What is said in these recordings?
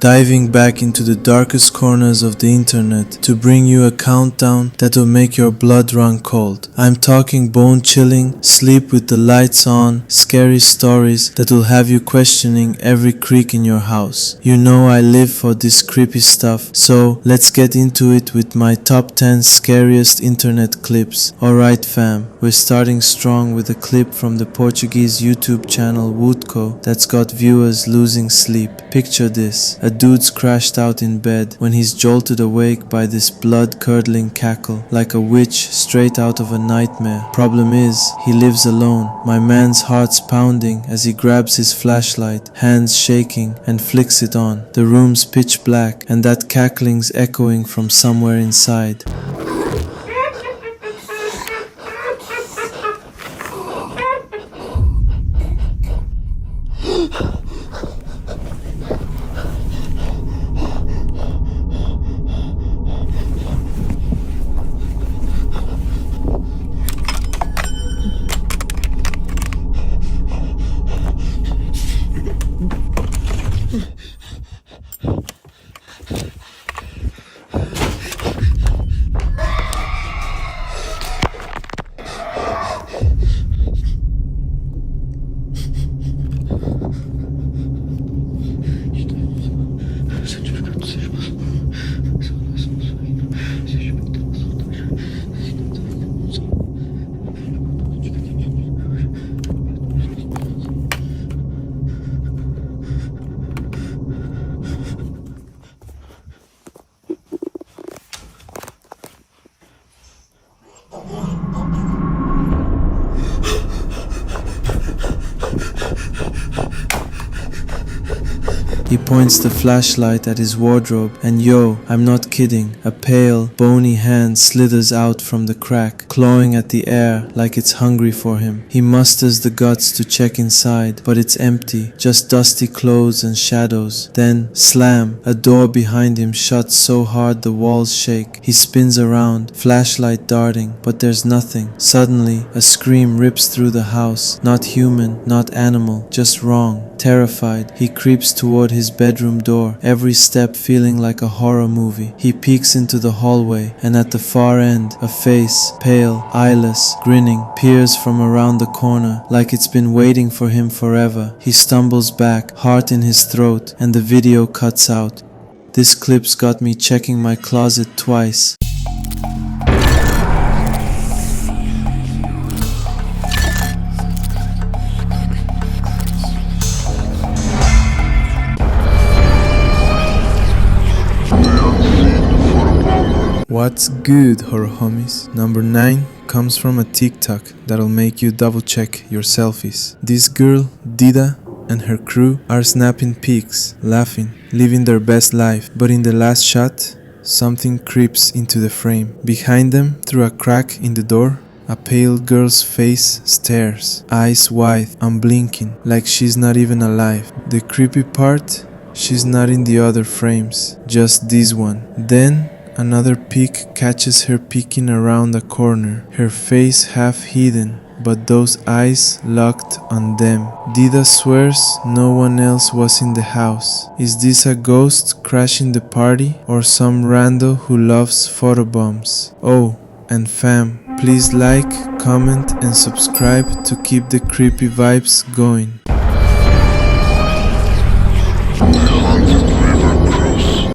diving back into the darkest corners of the internet to bring you a countdown that'll make your blood run cold. I'm talking bone-chilling, sleep with the lights on, scary stories that'll have you questioning every creak in your house. You know I live for this creepy stuff, so let's get into it with my top 10 scariest internet clips. Alright fam, we're starting strong with a clip from the Portuguese YouTube channel Woodco that's got viewers losing sleep. Picture this, a dude's crashed out in bed when he's jolted awake by this blood-curdling cackle, like a witch straight out of a nightmare. Problem is, he lives alone. My man's heart's pounding as he grabs his flashlight, hands shaking, and flicks it on. The room's pitch black, and that cackling's echoing from somewhere inside. He points the flashlight at his wardrobe and yo, I'm not kidding, a pale, bony hand slithers out from the crack, clawing at the air like it's hungry for him. He musters the guts to check inside, but it's empty, just dusty clothes and shadows. Then, slam, a door behind him shuts so hard the walls shake. He spins around, flashlight darting, but there's nothing. Suddenly, a scream rips through the house, not human, not animal, just wrong. Terrified, he creeps toward his bedroom door, every step feeling like a horror movie. He peeks into the hallway, and at the far end, a face, pale, eyeless, grinning, peers from around the corner, like it's been waiting for him forever. He stumbles back, heart in his throat, and the video cuts out. This clip's got me checking my closet twice. What's good, horror homies? Number 9 comes from a TikTok that'll make you double check your selfies. This girl, Dida, and her crew are snapping pics, laughing, living their best life. But in the last shot, something creeps into the frame. Behind them, through a crack in the door, a pale girl's face stares, eyes wide, unblinking, like she's not even alive. The creepy part, she's not in the other frames, just this one. Then, another peek catches her peeking around a corner, her face half hidden, but those eyes locked on them. Dida swears no one else was in the house. Is this a ghost crashing the party, or some rando who loves photobombs? Oh, and fam, please like, comment and subscribe to keep the creepy vibes going.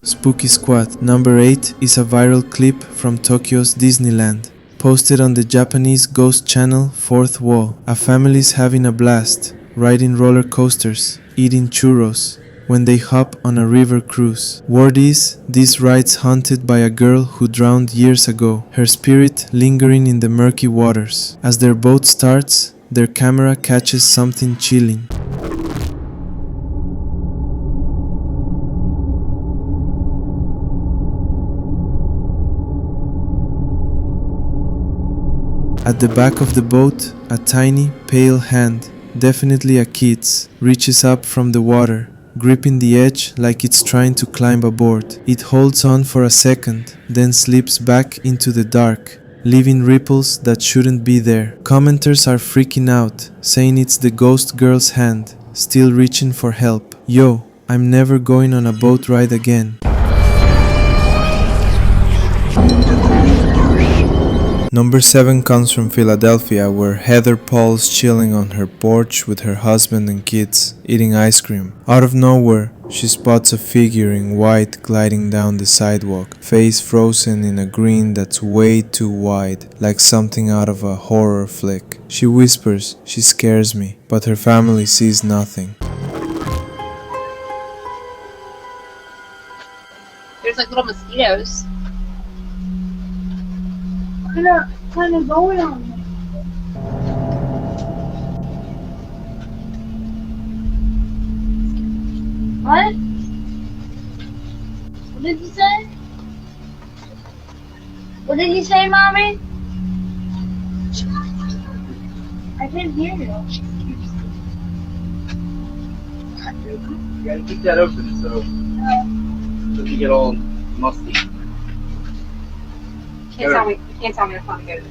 Spooky Squad. Number 8 is a viral clip from Tokyo's Disneyland, posted on the Japanese ghost channel 4th Wall. A family's having a blast, riding roller coasters, eating churros, when they hop on a river cruise. Word is, this ride's haunted by a girl who drowned years ago, her spirit lingering in the murky waters. As their boat starts, their camera catches something chilling. At the back of the boat, a tiny, pale hand, definitely a kid's, reaches up from the water, gripping the edge like it's trying to climb aboard. It holds on for a second, then slips back into the dark, leaving ripples that shouldn't be there. Commenters are freaking out, saying it's the ghost girl's hand, still reaching for help. Yo, I'm never going on a boat ride again. Number 7 comes from Philadelphia, where Heather Paul's chilling on her porch with her husband and kids, eating ice cream. Out of nowhere, she spots a figure in white gliding down the sidewalk, face frozen in a green that's way too wide, like something out of a horror flick. She whispers, "She scares me," but her family sees nothing. There's like little mosquitoes. What kind of going on here? What? What did you say? What did you say, Mommy? I can't hear you. You gotta keep that open so it doesn't get all musty. Can't tell me. You can't tell me it's not good.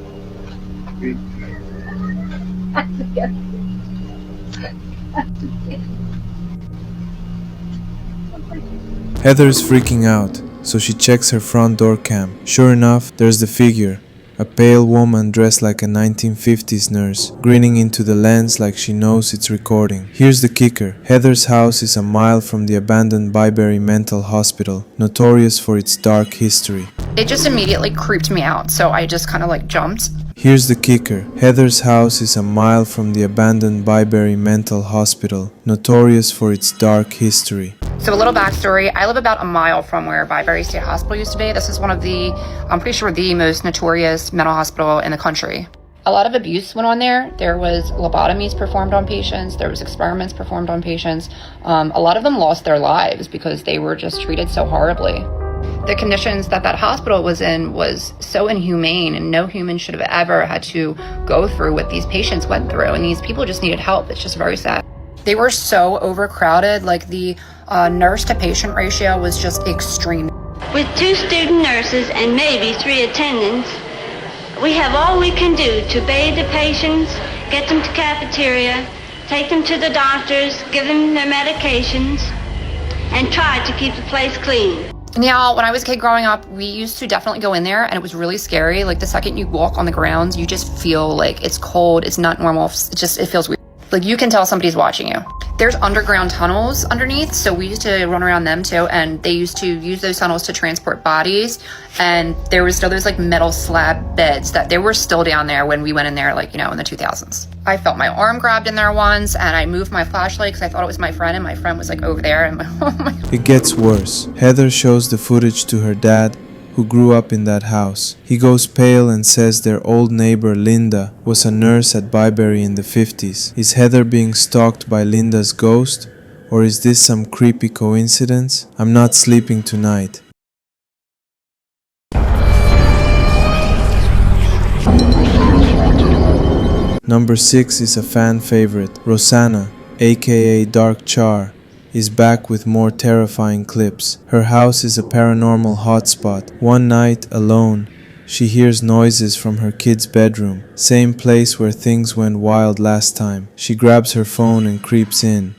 Heather's freaking out, so she checks her front door cam. Sure enough, there's the figure. A pale woman dressed like a 1950s nurse, grinning into the lens like she knows it's recording. Here's the kicker. Heather's house is a mile from the abandoned Byberry Mental Hospital, notorious for its dark history. It just immediately creeped me out, so I just kind of like jumped. Here's the kicker. Heather's house is a mile from the abandoned Byberry Mental Hospital, notorious for its dark history. So a little backstory, I live about a mile from where Byberry State Hospital used to be. This is one of the, I'm pretty sure the most notorious mental hospital in the country. A lot of abuse went on there. There was lobotomies performed on patients. There was experiments performed on patients. A lot of them lost their lives because they were just treated so horribly. The conditions that hospital was in was so inhumane, and no human should have ever had to go through what these patients went through. And these people just needed help. It's just very sad. They were so overcrowded, like the nurse to patient ratio was just extreme. With 2 student nurses and maybe 3 attendants, we have all we can do to bathe the patients, get them to cafeteria, take them to the doctors, give them their medications, and try to keep the place clean. Now, when I was a kid growing up, we used to definitely go in there, and it was really scary. Like the second you walk on the grounds, you just feel like it's cold, it's not normal, it feels weird. Like you can tell somebody's watching you. There's underground tunnels underneath, so we used to run around them too, and they used to use those tunnels to transport bodies, and there was still those like metal slab beds that they were still down there when we went in there, like, you know, in the 2000s. I felt my arm grabbed in there once, and I moved my flashlight because I thought it was my friend, and my friend was like over there, and It gets worse. Heather shows the footage to her dad, who grew up in that house. He goes pale and says their old neighbor Linda was a nurse at Byberry in the 50s. Is Heather being stalked by Linda's ghost? Or is this some creepy coincidence? I'm not sleeping tonight. Number 6 is a fan favorite. Rosanna, aka Dark Char, is back with more terrifying clips. Her house is a paranormal hotspot. One night, alone, she hears noises from her kid's bedroom, same place where things went wild last time. She grabs her phone and creeps in.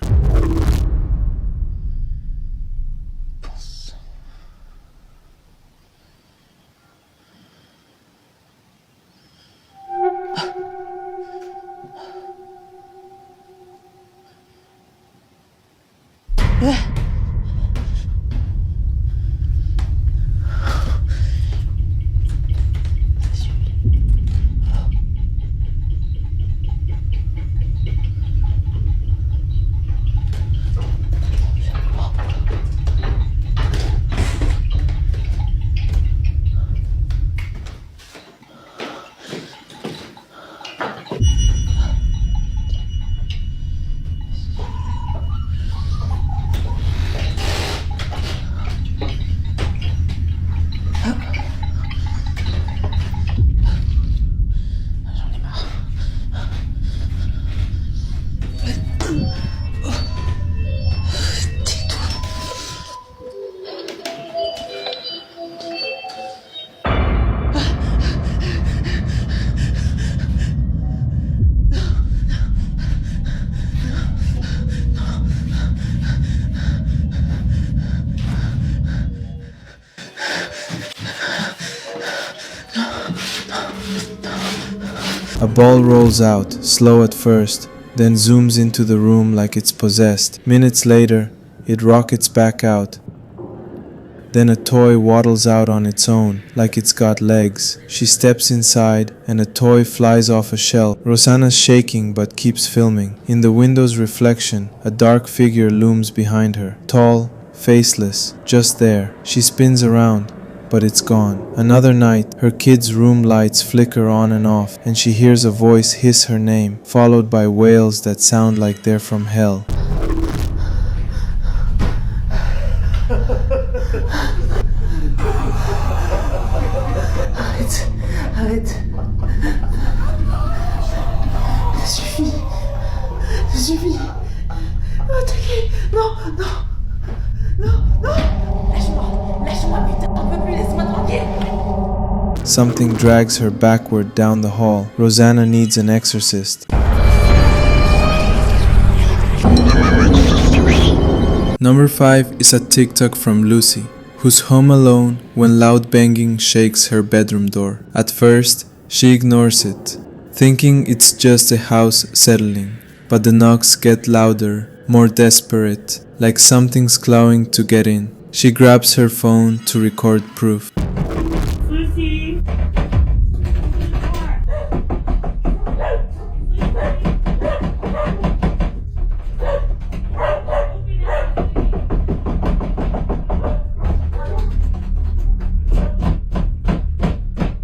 A ball rolls out, slow at first, then zooms into the room like it's possessed. Minutes later, it rockets back out. Then a toy waddles out on its own, like it's got legs. She steps inside, and a toy flies off a shelf. Rosanna's shaking but keeps filming. In the window's reflection, a dark figure looms behind her. Tall, faceless, just there. She spins around, but it's gone. Another night, her kids' room lights flicker on and off, and she hears a voice hiss her name, followed by wails that sound like they're from hell. Arrête. Ça suffit. Ça suffit. Oh, t'inquiète. Non. Lâche-moi, putain. J'en peux plus, laisse-moi tranquille. Something drags her backward down the hall. Rosanna needs an exorcist. Number 5 is a TikTok from Lucy, who's home alone when loud banging shakes her bedroom door. At first, she ignores it, thinking it's just a house settling. But the knocks get louder, more desperate, like something's clawing to get in. She grabs her phone to record proof. Lucy.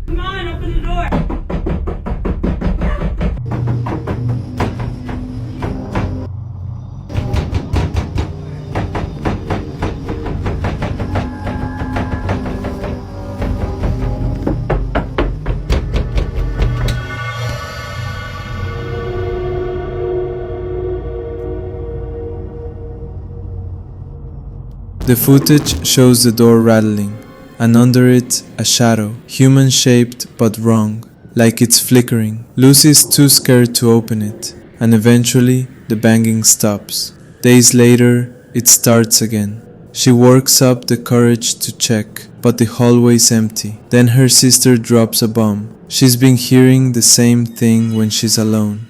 Come on, open the door. The footage shows the door rattling, and under it, a shadow, human-shaped but wrong, like it's flickering. Lucy's too scared to open it, and eventually, the banging stops. Days later, it starts again. She works up the courage to check, but the hallway's empty. Then her sister drops a bomb. She's been hearing the same thing when she's alone.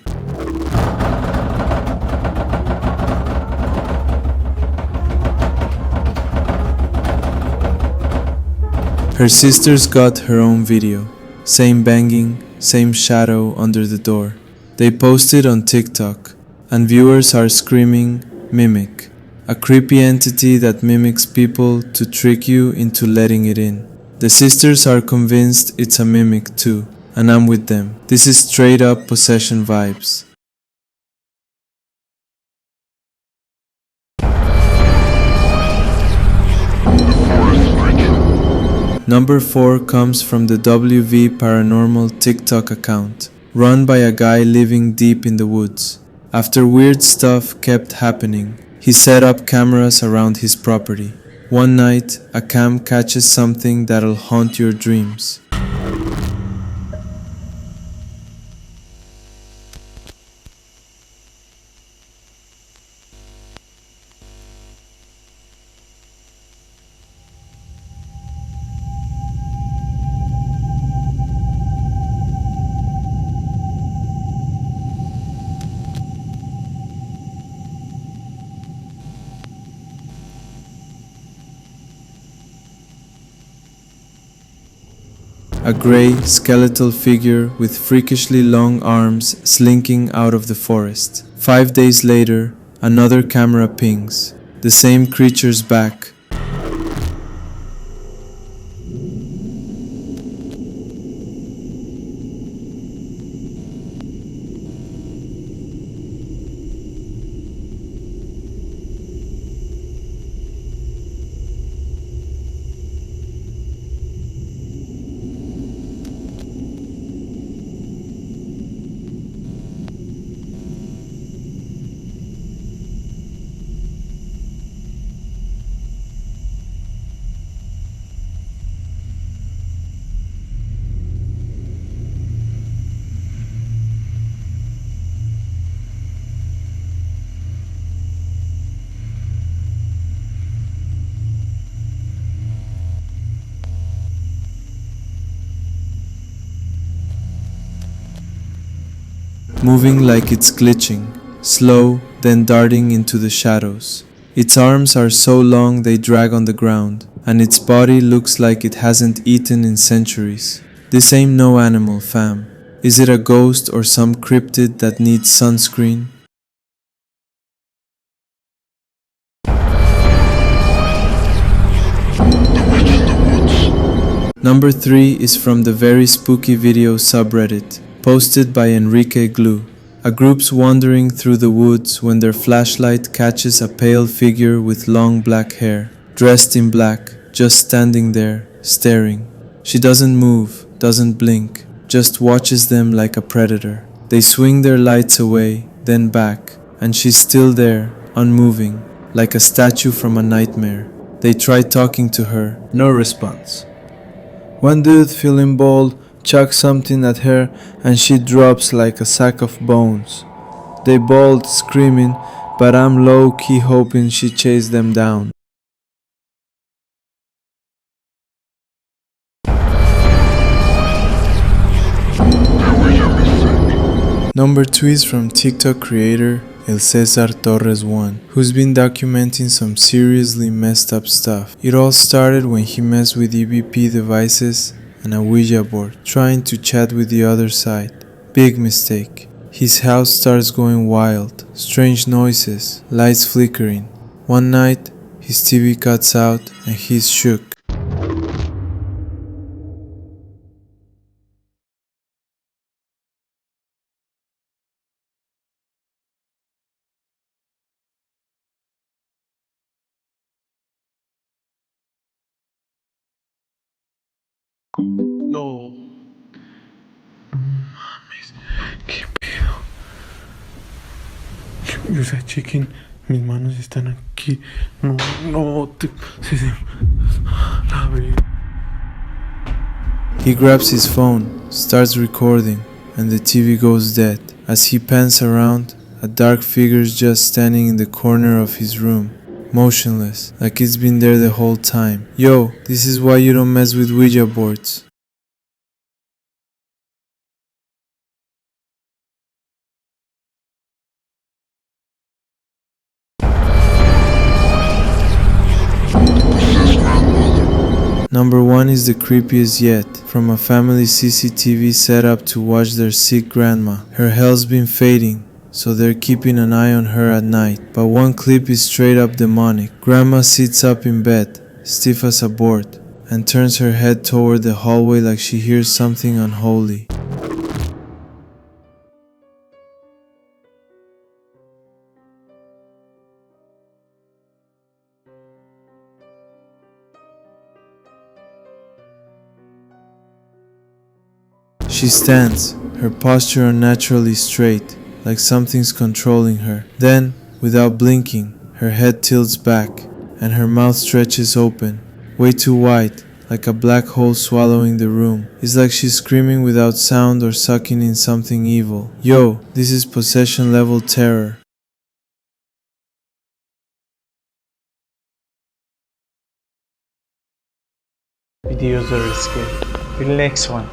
Her sister's got her own video. Same banging, same shadow under the door. They post it on TikTok, and viewers are screaming, "Mimic." A creepy entity that mimics people to trick you into letting it in. The sisters are convinced it's a mimic too, and I'm with them. This is straight up possession vibes. Number 4 comes from the WV Paranormal TikTok account, run by a guy living deep in the woods. After weird stuff kept happening, he set up cameras around his property. One night, a cam catches something that'll haunt your dreams. A grey, skeletal figure with freakishly long arms slinking out of the forest. 5 days later, another camera pings. The same creature's back. moving like it's glitching, slow, then darting into the shadows. Its arms are so long they drag on the ground, and its body looks like it hasn't eaten in centuries. This ain't no animal, fam. Is it a ghost or some cryptid that needs sunscreen? Number 3 is from the very spooky video subreddit, posted by Enrique Glue. A group's wandering through the woods when their flashlight catches a pale figure with long black hair, dressed in black, just standing there, staring. She doesn't move, doesn't blink, just watches them like a predator. They swing their lights away, then back, and she's still there, unmoving, like a statue from a nightmare. They try talking to her, no response. One dude, feeling bold, chucks something at her and she drops like a sack of bones. They bolt, screaming, but I'm low-key hoping she chased them down. Number 2 is from TikTok creator El Cesar Torres 1, who's been documenting some seriously messed up stuff. It all started when he messed with EVP devices and a Ouija board, trying to chat with the other side. Big mistake. His house starts going wild, strange noises, lights flickering. One night, his TV cuts out and he's shook. No. Mames, qué pedo. O sea, chequen, mis manos están aquí. No, la ver. He grabs his phone, starts recording, and the TV goes dead. As he pans around, a dark figure's just standing in the corner of his room, motionless, like it's been there the whole time. Yo, this is why you don't mess with Ouija boards. Number 1 is the creepiest yet, from a family CCTV set up to watch their sick grandma. Her health's been fading, so they're keeping an eye on her at night. But one clip is straight up demonic. Grandma sits up in bed, stiff as a board, and turns her head toward the hallway like she hears something unholy. She stands, her posture unnaturally straight, like something's controlling her. Then, without blinking, her head tilts back, and her mouth stretches open, way too wide, like a black hole swallowing the room. It's like she's screaming without sound or sucking in something evil. Yo, this is possession level terror. Videos are scary. The next one.